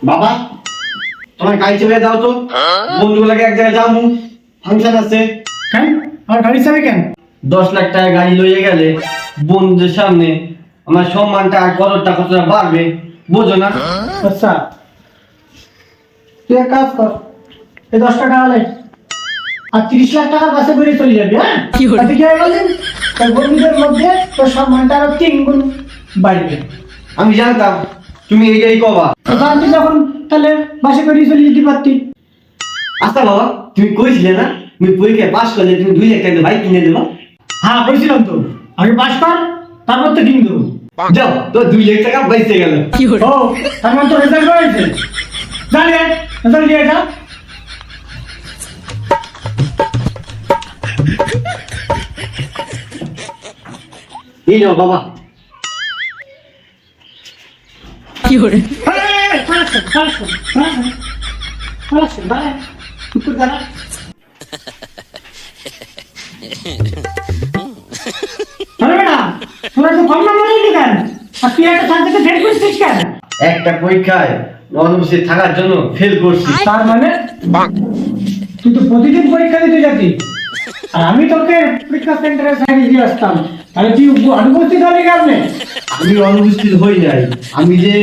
বাবা তোমার গাড়ি চাবি দাও তো, বন্ধুগুলোকে এক জায়গায় যাবো, ফাংশন আছে। কেন আমার গাড়ি চাবি কেন? 10 লাখ টাকা গাড়ি লইয়ে গেলে বন্ধুদের সামনে আমার সম্মানটা আর কদরটা কতটা বাড়বে, বোঝো না? আচ্ছা তুই এক কাজ কর, এই 10 টাকা আলে আর 30 লাখ টাকার বাসে করে চলে যাবি। হ্যাঁ তাতে কি হয় বলেন, তোর বন্ধুদের মধ্যে তোর সম্মানটা আরো 3 গুণ বাড়বে। আমি জানতাম তুমি এইটাই কবা। তো জানতি যখন তাহলে বাসে করে চলে যেতে পারতি। আচ্ছা বাবা, তুমি কইছিলে না তুমি পরীক্ষায় পাস করলে তুমি 2 লাখ টাকা বাইক কিনে দেবা? হ্যাঁ বলছিলাম তো, আগে পাস কর তারপর তো কিনবো। যাও তো 2 লাখ টাকা বাইসে গেল। ও তার মানে তো রেজাল্ট হয়েছে, জানি রেজাল্ট দিয়ে যা। এই নাও বাবা। একটা পরীক্ষায় অনুপস্থিত থাকার জন্য ফেল করছি। তার মানে তুই তো প্রতিদিন পরীক্ষা দিতে যাতি, আর আমি তোকে পরীক্ষা সেন্টারে সাইড দিয়ে আসতাম, তাহলে তুই অনুপস্থিত হলি কেমনে? আমি অনুপস্থিত হই নাই, আমি যে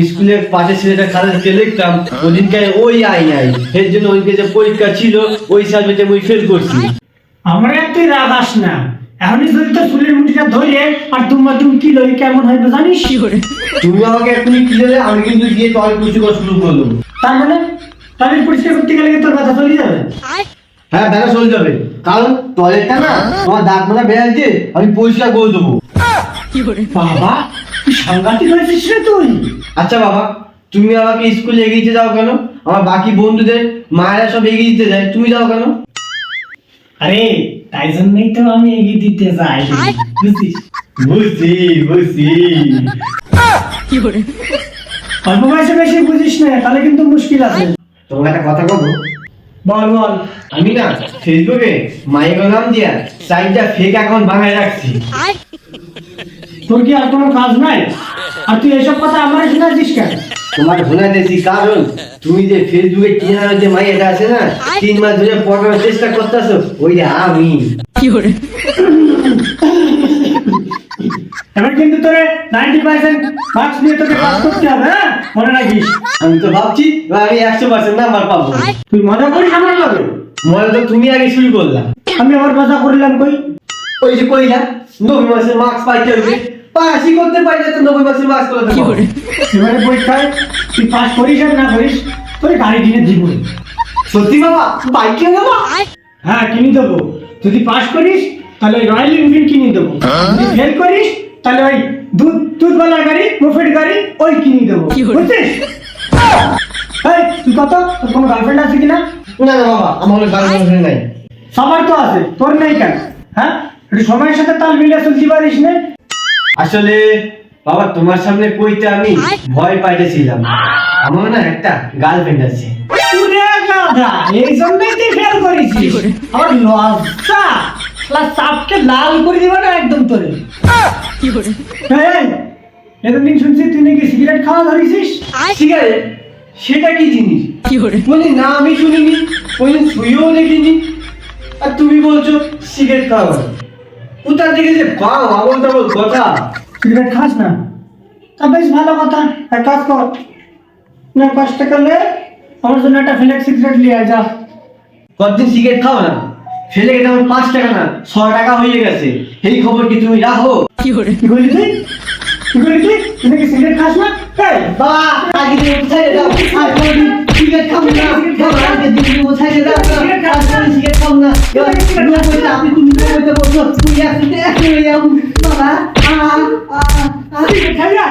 স্কুলের পাশে ছেলেটা খাতাতে লিখতাম ওদিনকে ওই আই নাই, এর জন্য ওইদিকে যে পরীক্ষা ছিল ওই সাবজেক্টে আমি ফেল করছি। আমার তুই রাগ আস না, এখনই যদি তো চুলের মুঠিটা ধরে আর তুমি কি লই কেমন হইবে জানিস? তুমি আমাকে এখনই কি দিলে, আমি কিন্তু গিয়ে টয়লেট পরিষ্কার শুরু করলাম। তার মানে টয়লেট পরিষ্কার করতে গেলে কি তোর কথা চলে যাবে? হ্যাঁ ব্যথা চলে যাবে, কারণ টয়লেটটা না তোমার দাঁত মারা বেড়াচ্ছে, আমি পরিষ্কার করে দেবো। বাবা তুই সাংঘাতিক হয়েছিস রে তুই। আচ্ছা বাবা, তুমি আমাকে স্কুলে এগিয়ে দিতে যাও কেন? আমার বাকি বন্ধুদের মায়েরা সব এগিয়ে দিতে যায়, তুমি যাও কেন? আরে তাই জন্যই তো আমি এগিয়ে দিতে যাই, বুঝছিস? বুঝছি। অল্প বয়সে বেশি বুঝিস না, তাহলে কিন্তু মুশকিল আছে। তোমাকে একটা কথা বলবো। বল বল। আমি না ফেসবুকে মায়ের নাম দিয়া 4টা ফেক অ্যাকাউন্ট বানায় রাখছি। তোর কি আর কোনো কাজ নাই? আর তুই এসব কথা আমার শোনাচ্ছিস কেন? তোমার শোনাতেছি কারণ তুমি যে ফেসবুকে টিনার যে মাইয়াটা আছে না, 3 মাস ধরে পড়ানোর চেষ্টা করতেছো, ওইটা আমি। এবার কিন্তু তোরে 90% মার্কস নিয়ে তোকে পাস করতে হবে, হ্যাঁ মনে রাখিস। আমি তো ভাবছি এবার আমি 100% নাম্বার পাবো। তুই মজা করিস আমার লাগে? মনে তো তুমি আগে শুরু করলা। আমি আবার মজা করলাম কই? ওই যে কইলা 90 মাসের মার্কস পাইতে হবে, পাসই করতে পারলে তো 90 মাসের মার্কস করে দেবো। এবারে পরীক্ষায় তুই পাস করিস আর না করিস তোরে গাড়ি কিনে দিব। সত্যি বাবা, বাইক কিনে দেবো? হ্যাঁ কিনে দেবো। যদি পাস করিস তাহলে রয়্যাল এনফিল্ড কিনে দেবো, যদি ফেল করিস তাহলে ওই দুধওয়ালা গাড়ি, মোফেড গাড়ি ওই কিনে দেবো, বুঝছিস? এই তুই কত, তোর কোনো গার্লফ্রেন্ড আছে কিনা? না না বাবা, আমার গার্লফ্রেন্ড নাই। সবার তো আছে, তোর নেই কেন? হ্যাঁ একটু সময়ের সাথে তাল মিলিয়ে চলতে পারিস না? আসলে বাবা তোমার সামনে কইতে আমি ভয় পাইতেছিলাম, আমার না একটা গার্লফ্রেন্ড আছে। পুরে গাধা, এই জন্যই তুই ফেল করেছিস। আমার লজ্জা ক্লাস চাপকে লাল করে দিবা না একদম তোরে। এই এতদিন শুনছি তুই নাকি সিগারেট খাওয়া ধরেছিস। সিগারেট? সেটা কি জিনিস? বলি না আমি শুনিনি, কোনদিন ছুঁয়েও দেখিনি, আর তুমি বলছো সিগারেট খাওয়া। কোথা থেকে যে পাও আবল তাবল কথা। সিগারেট খাস না? তা বেশ ভালো কথা, এক কাজ কর না, 5 টাকা লে আমার জন্য একটা ফ্লেক্স সিগারেট নিয়ে আয় যা। কতদিন সিগারেট খাও না, ফেলে গেছে আমার 5 টাকা না 6 টাকা হয়ে গেছে, এই খবর কি তুমি রাখো? কি করলি তুই? কি করলি তুই? তুই নাকি সিগারেট খাস না? এই বাবা আগে দিয়ে উঠাই দাও, আর কোনদিন সিগারেট খাবো না, বাবা আগে দিয়ে উঠাই দাও, সিগারেট খাবো না। আপনি তুমি বলতে বলছো তুই আসতে এসে যাও বাবা। সিগারেট খাবি না?